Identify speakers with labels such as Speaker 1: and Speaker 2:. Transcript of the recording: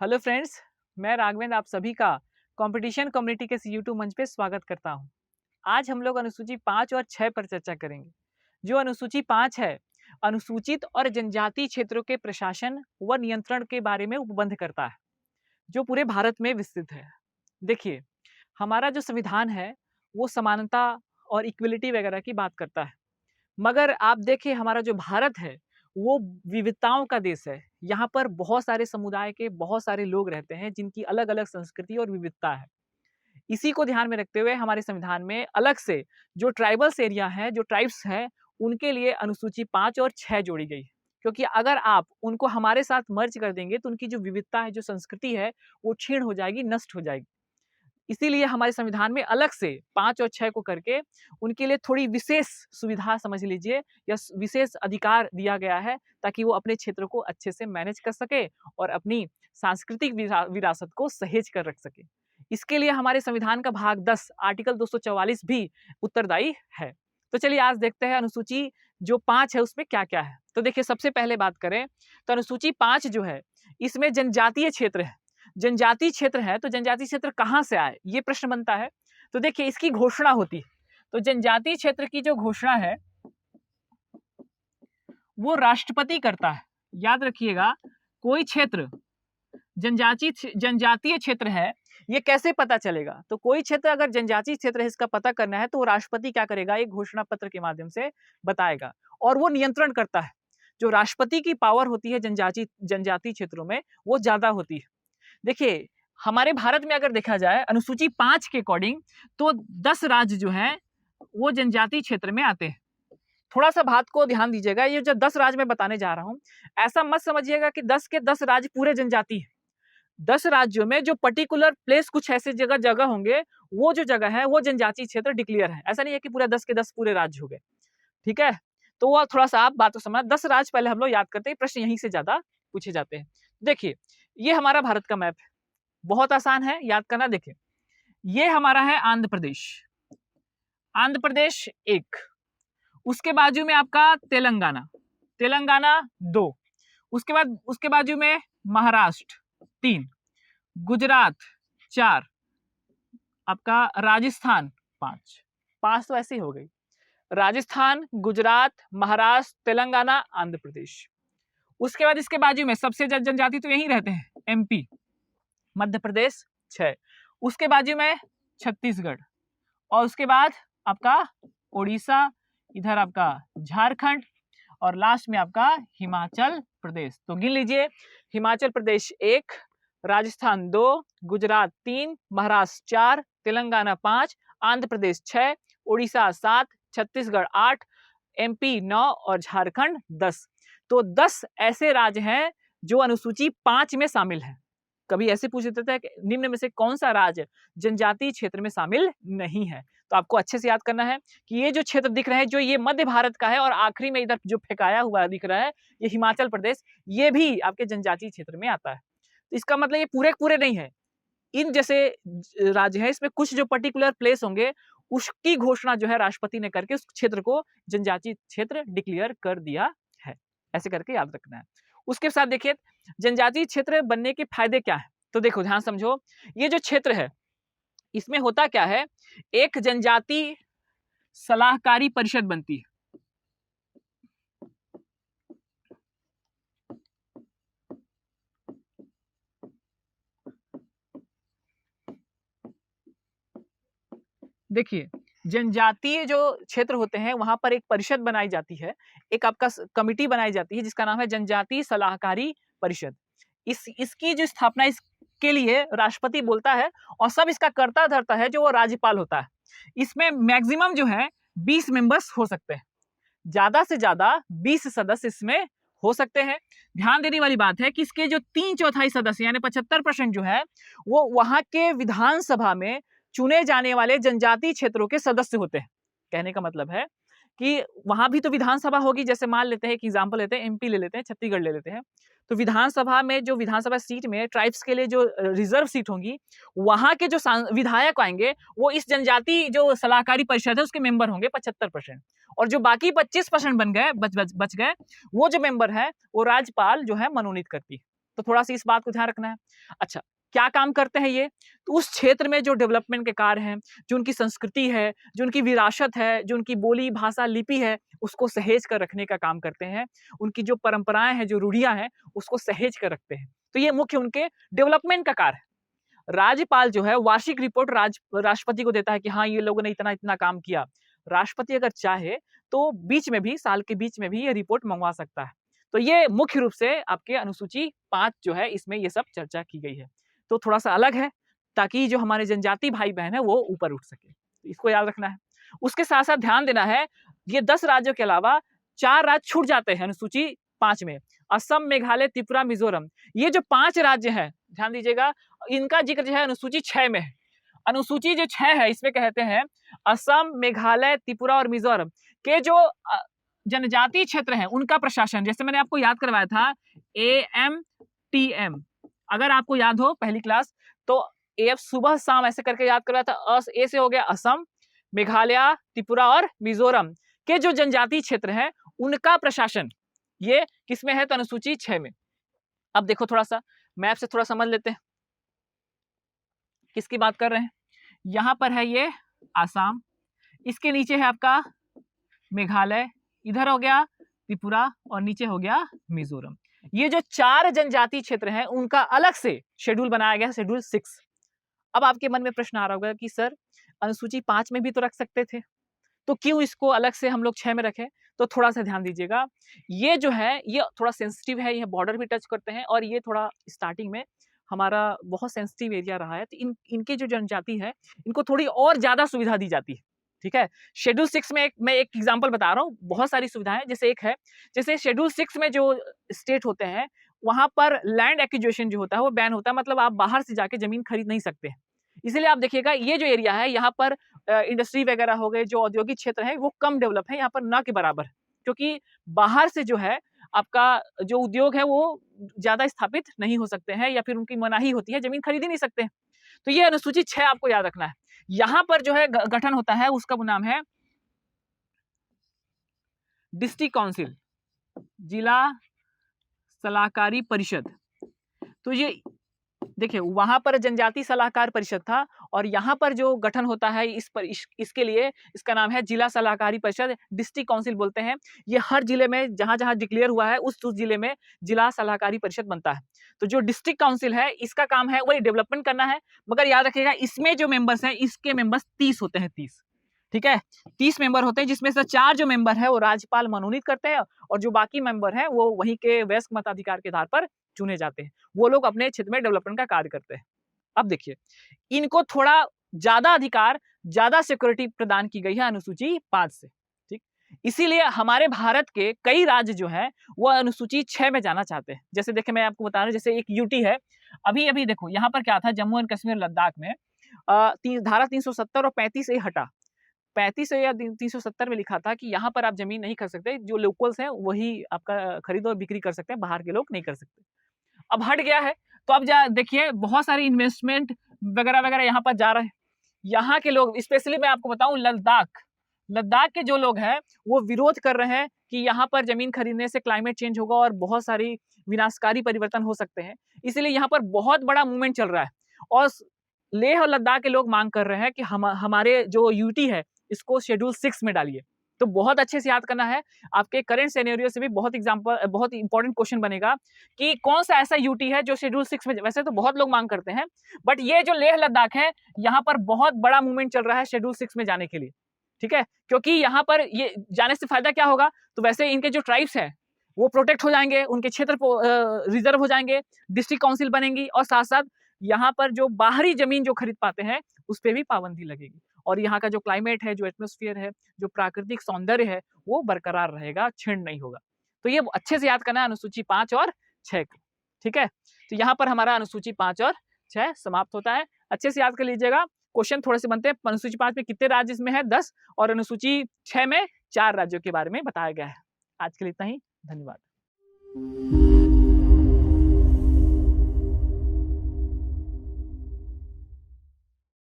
Speaker 1: Hello friends, मैं राघवेंद्र आप सभी का कंपटीशन कम्युनिटी के यूट्यूब मंच पे स्वागत करता हूं। आज हम लोग अनुसूची 5 और 6 पर चर्चा करेंगे। जो अनुसूची 5 है, अनुसूचित और जनजातीय क्षेत्रों के प्रशासन व नियंत्रण के बारे में उपबंध करता है, जो पूरे भारत में विस्तृत है। देखिए, हमारा जो संविधान है, वो समानता और इक्वलिटी वगैरह की बात करता है। मगर आप देखिए हमारा जो भारत है वो विविधताओं का देश है। यहाँ पर बहुत सारे समुदाय के बहुत सारे लोग रहते हैं जिनकी अलग-अलग संस्कृति और विविधता है। इसी को ध्यान में रखते हुए हमारे संविधान में अलग से जो ट्राइबल्स एरिया है, जो ट्राइब्स हैं, उनके लिए अनुसूची 5 और 6 जोड़ी गई है। क्योंकि अगर आप उनको हमारे साथ मर्ज कर देंगे तो उनकी जो विविधता है, जो संस्कृति है, वो क्षीण हो जाएगी, नष्ट हो जाएगी। इसीलिए हमारे संविधान में अलग से 5 और 6 को करके उनके लिए थोड़ी विशेष सुविधा समझ लीजिए या विशेष अधिकार दिया गया है ताकि वो अपने क्षेत्र को अच्छे से मैनेज कर सके और अपनी सांस्कृतिक विरासत को सहेज कर रख सके। इसके लिए हमारे संविधान का भाग 10 आर्टिकल 244 भी उत्तरदायी है। तो चलिए आज देखते हैं अनुसूची जो 5 है उसमें क्या-क्या है। तो देखिए सबसे पहले बात करें तो अनुसूची 5 जो है इसमें जनजातीय क्षेत्र है। जनजातीय क्षेत्र है तो जनजातीय क्षेत्र कहाँ से आए ये प्रश्न बनता है। तो देखिए इसकी घोषणा होती है। तो जनजातीय क्षेत्र की जो घोषणा है वो राष्ट्रपति करता है। याद रखिएगा, कोई क्षेत्र जनजातीय क्षेत्र है, ये कैसे पता चलेगा? तो कोई क्षेत्र अगर जनजातीय क्षेत्र है इसका पता करना है तो वो राष्ट्रपति क्या करेगा, एक घोषणा पत्र के माध्यम से बताएगा और वो नियंत्रण करता है। जो राष्ट्रपति की पावर होती है जनजातीय क्षेत्रों में वो ज्यादा होती है। देखिए हमारे भारत में अगर देखा जाए अनुसूची 5 के अकॉर्डिंग तो 10 राज्य जो हैं वो जनजातीय क्षेत्र में आते हैं। थोड़ा सा बात को ध्यान दीजिएगा, ये जो 10 राज्य मैं बताने जा रहा हूं ऐसा मत समझिएगा कि 10 के 10 राज्य पूरे जनजाति है। 10 राज्यों में जो पर्टिकुलर प्लेस कुछ ऐसे जगह होंगे, वो जो जगह है वो जनजातीय क्षेत्र डिक्लेयर है। ऐसा नहीं है कि पूरा 10 के 10 पूरे राज्य हो गए। ठीक है, तो वो थोड़ा सा आप बात को समझना। 10 राज्य पहले हम लोग याद करते हैं, प्रश्न यहीं से ज्यादा पूछे जाते हैं। देखिए ये हमारा भारत का मैप है, बहुत आसान है याद करना। देखिए ये हमारा है आंध्र प्रदेश, आंध्र प्रदेश 1, उसके बाजू में आपका तेलंगाना, तेलंगाना 2, उसके बाजू में महाराष्ट्र 3, गुजरात 4, आपका राजस्थान 5, 5 तो ऐसे ही हो गई। राजस्थान, गुजरात, महाराष्ट्र, तेलंगाना, आंध्र प्रदेश। उसके बाद इसके बाजू में सबसे जनजाति तो यहीं रहते हैं, एमपी, मध्य प्रदेश 6, उसके बाजू में छत्तीसगढ़ और उसके बाद आपका उड़ीसा, इधर आपका झारखंड और लास्ट में आपका हिमाचल प्रदेश। तो गिन लीजिए, हिमाचल प्रदेश 1, राजस्थान 2, गुजरात 3, महाराष्ट्र 4, तेलंगाना 5, आंध्र प्रदेश 6, उड़ीसा 7, छत्तीसगढ़ 8, एमपी 9 और झारखंड 10। तो 10 ऐसे राज्य हैं जो अनुसूची 5 में शामिल हैं। कभी ऐसे पूछ देता है कि निम्न में से कौन सा राज्य जनजातीय क्षेत्र में शामिल नहीं है। तो आपको अच्छे से याद करना है कि ये जो क्षेत्र दिख रहा है, जो ये मध्य भारत का है और आखिरी में इधर जो फेंकाया हुआ दिख रहा है ये हिमाचल प्रदेश, ये भी आपके जनजातीय क्षेत्र में आता है। तो इसका मतलब ये पूरे नहीं है। इन जैसे राज्य है इसमें कुछ जो पर्टिकुलर प्लेस होंगे उसकी घोषणा जो है राष्ट्रपति ने करके उस क्षेत्र को जनजातीय क्षेत्र डिक्लेयर कर दिया है। ऐसे करके याद रखना है। उसके साथ देखिए जनजातीय क्षेत्र बनने के फायदे क्या है। तो देखो ध्यान समझो, ये जो क्षेत्र है इसमें होता क्या है, एक जनजातीय सलाहकारी परिषद बनती है। देखिए जनजातीय जो क्षेत्र होते हैं वहां पर एक परिषद बनाई जाती है, एक आपका कमिटी बनाई जाती है जिसका नाम है जनजातीय सलाहकारी परिषद। इसकी जो स्थापना इसके लिए राष्ट्रपति बोलता है और सब इसका कर्ता धर्ता है जो वो राज्यपाल होता है। इसमें मैक्सिमम जो है 20 मेंबर्स हो सकते हैं, ज्यादा से ज्यादा 20 सदस्य इसमें हो सकते हैं। ध्यान देने वाली बात है कि इसके जो 3/4 सदस्य यानी 75% जो है वो वहां के विधानसभा में चुने जाने वाले जनजातीय क्षेत्रों के सदस्य होते हैं। कहने का मतलब है कि वहां भी तो विधानसभा होगी। जैसे मान लेते हैं, एक एग्जांपल लेते हैं, एमपी ले लेते हैं, छत्तीसगढ़ ले लेते हैं। तो विधानसभा में जो विधानसभा सीट में ट्राइब्स के लिए जो रिजर्व सीट होंगी, वहां के जो विधायक आएंगे वो इस जनजातीय जो सलाहकारी परिषद है उसके मेंबर होंगे 75%। और जो बाकी 25% बन गए बच गए, वो जो मेंबर है वो राज्यपाल जो है मनोनीत करती है। तो थोड़ा सा इस बात को ध्यान रखना है। अच्छा, क्या काम करते हैं ये? तो उस क्षेत्र में जो डेवलपमेंट के कार्य हैं, जो उनकी संस्कृति है, जो उनकी विरासत है, जो उनकी बोली, भाषा, लिपि है, उसको सहेज कर रखने का काम करते हैं। उनकी जो परंपराएँ हैं, जो रूढ़ियाँ हैं, उसको सहेज कर रखते हैं। तो ये मुख्य उनके डेवलपमेंट का कार्य है। राज्यपाल जो है वार्षिक रिपोर्ट राष्ट्रपति को देता है कि हाँ, ये लोगों ने इतना-इतना काम किया। राष्ट्रपति अगर चाहे तो बीच में भी, साल के बीच में भी ये रिपोर्ट मँगवा सकता है। तो ये मुख्य रूप से आपके अनुसूची 5 जो है इसमें ये सब चर्चा की गई है। तो थोड़ा-सा अलग है ताकि जो हमारे जनजाति भाई-बहन हैं वो ऊपर उठ सके। इसको याद रखना है। उसके साथ-साथ ध्यान देना है, ये 10 राज्यों के अलावा 4 राज्य छूट जाते हैं अनुसूची 5 में। असम, मेघालय, त्रिपुरा, मिज़ोरम। ये जो 5 राज्य हैं, ध्यान दीजिएगा, इनका जिक्र जो है अनुसूची 6 में है। अनुसूची जो 6 है इसमें कहते हैं असम, मेघालय, त्रिपुरा और मिज़ोरम के जो जनजातीय क्षेत्र हैं उनका प्रशासन, जैसे मैंने आपको याद करवाया था AMTM, अगर आपको याद हो पहली क्लास तो AF सुबह शाम ऐसे करके याद करवाया था। ए से हो गया असम, मेघालय, त्रिपुरा और मिज़ोरम के जो जनजातीय क्षेत्र हैं उनका प्रशासन ये किसमें है? तो अनुसूची 6 में। अब देखो थोड़ा सा मैप से थोड़ा समझ लेते हैं किसकी बात कर रहे हैं। यहां पर है ये आसाम, इसके नीचे है आपका मेघालय, इधर हो गया त्रिपुरा और नीचे हो गया मिजोरम। ये जो 4 जनजातीय क्षेत्र हैं उनका अलग से शेड्यूल बनाया गया, शेड्यूल 6। अब आपके मन में प्रश्न आ रहा होगा कि सर अनुसूची 5 में भी तो रख सकते थे, तो क्यों इसको अलग से हम लोग 6 में रखें? तो थोड़ा सा ध्यान दीजिएगा, ये जो है ये थोड़ा सेंसिटिव है, ये बॉर्डर भी टच करते हैं और ये थोड़ा स्टार्टिंग में हमारा बहुत सेंसिटिव एरिया रहा है। तो इनके जो जनजाति है इनको थोड़ी और ज्यादा सुविधा दी जाती है। ठीक है, शेड्यूल 6 में मैं एक एग्जांपल बता रहा हूँ, बहुत सारी सुविधाएं। जैसे एक है, जैसे शेड्यूल 6 में जो स्टेट होते हैं वहां पर लैंड एक्विजिशन जो होता है वो बैन होता है, मतलब आप बाहर से जाके जमीन खरीद नहीं सकते। इसीलिए आप देखिएगा ये जो एरिया है यहाँ पर इंडस्ट्री वगैरह हो गए, जो औद्योगिक क्षेत्र है वो कम डेवलप है, यहाँ पर ना के बराबर है, क्योंकि बाहर से जो है आपका जो उद्योग है वो ज्यादा स्थापित नहीं हो सकते हैं या फिर उनकी मनाही होती है, जमीन खरीद ही नहीं सकते। तो ये अनुसूची 6 आपको याद रखना है। यहाँ पर जो है गठन होता है उसका नाम है डिस्ट्रिक्ट काउंसिल, जिला सलाहकारी परिषद। तो ये देखिए वहां पर जनजाति सलाहकार परिषद था और यहाँ पर जो गठन होता है इसके लिए इसका नाम है जिला सलाहकारी परिषद, डिस्ट्रिक्ट काउंसिल बोलते हैं। ये हर जिले में जहां जहां डिक्लेयर हुआ है उस जिले में जिला सलाहकारी परिषद बनता है। तो जो डिस्ट्रिक्ट काउंसिल है इसका काम है वही डेवलपमेंट करना है, मगर याद रखिएगा इसमें जो मेंबर्स हैं इसके मेंबर्स 30 होते हैं, 30। ठीक है, 30 मेंबर होते हैं, जिसमें से 4 जो मेंबर है वो राज्यपाल मनोनीत करते हैं और जो बाकी मेंबर हैं वो वहीं के वयस्क मताधिकार के आधार पर चुने जाते हैं। वो लोग अपने क्षेत्र में डेवलपमेंट का कार्य करते हैं। अब देखिए इनको थोड़ा ज्यादा अधिकार, ज्यादा सिक्योरिटी प्रदान की गई है अनुसूची 5 से। ठीक, इसीलिए हमारे भारत के कई राज्य जो है वो अनुसूची 6 में जाना चाहते हैं। जैसे देखिए मैं आपको बता रहा हूं, जैसे एक यूटी है, अभी देखो यहाँ पर क्या था, जम्मू एंड कश्मीर लद्दाख में धारा 370 और 35 हटा, 35 या 370 में लिखा था कि यहाँ पर आप जमीन नहीं खरीद सकते, जो लोकल्स हैं वही आपका खरीद और बिक्री कर सकते हैं, बाहर के लोग नहीं कर सकते। अब हट गया है, तो अब देखिए बहुत सारी इन्वेस्टमेंट वगैरह वगैरह यहाँ पर जा रहे हैं। यहाँ के लोग, स्पेशली मैं आपको बताऊं लद्दाख के जो लोग हैं वो विरोध कर रहे हैं कि यहाँ पर जमीन खरीदने से क्लाइमेट चेंज होगा और बहुत सारी विनाशकारी परिवर्तन हो सकते हैं। इसलिए यहाँ पर बहुत बड़ा मूवमेंट चल रहा है और लेह और लद्दाख के लोग मांग कर रहे हैं कि हमारे जो यूटी है इसको शेड्यूल 6 में डालिए। तो बहुत अच्छे से याद करना है, आपके करंट सिनेरियो से भी बहुत इंपॉर्टेंट क्वेश्चन बनेगा कि कौन सा ऐसा यूटी है जो शेड्यूल 6 में, वैसे तो बहुत लोग मांग करते हैं, बट ये जो लेह लद्दाख है यहाँ पर बहुत बड़ा मूवमेंट चल रहा है शेड्यूल 6 में जाने के लिए। ठीक है, क्योंकि यहाँ पर ये जाने से फायदा क्या होगा, तो वैसे इनके जो ट्राइब्स है वो प्रोटेक्ट हो जाएंगे, उनके क्षेत्र रिजर्व हो जाएंगे, डिस्ट्रिक्ट काउंसिल बनेंगी और साथ साथ यहाँ पर जो बाहरी जमीन जो खरीद पाते हैं उस पर भी पाबंदी लगेगी और यहाँ का जो क्लाइमेट है, जो एटमॉस्फेयर है, जो प्राकृतिक सौंदर्य है वो बरकरार रहेगा, क्षीण नहीं होगा। तो ये अच्छे से याद करना है अनुसूची 5 और 6। ठीक है, तो यहाँ पर हमारा अनुसूची 5 और 6 समाप्त होता है। अच्छे से याद कर लीजिएगा, क्वेश्चन थोड़े से बनते हैं। अनुसूची 5 में कितने राज्य इसमें है? 10, और अनुसूची 6 में 4 राज्यों के बारे में बताया गया है। आज के लिए इतना ही, धन्यवाद।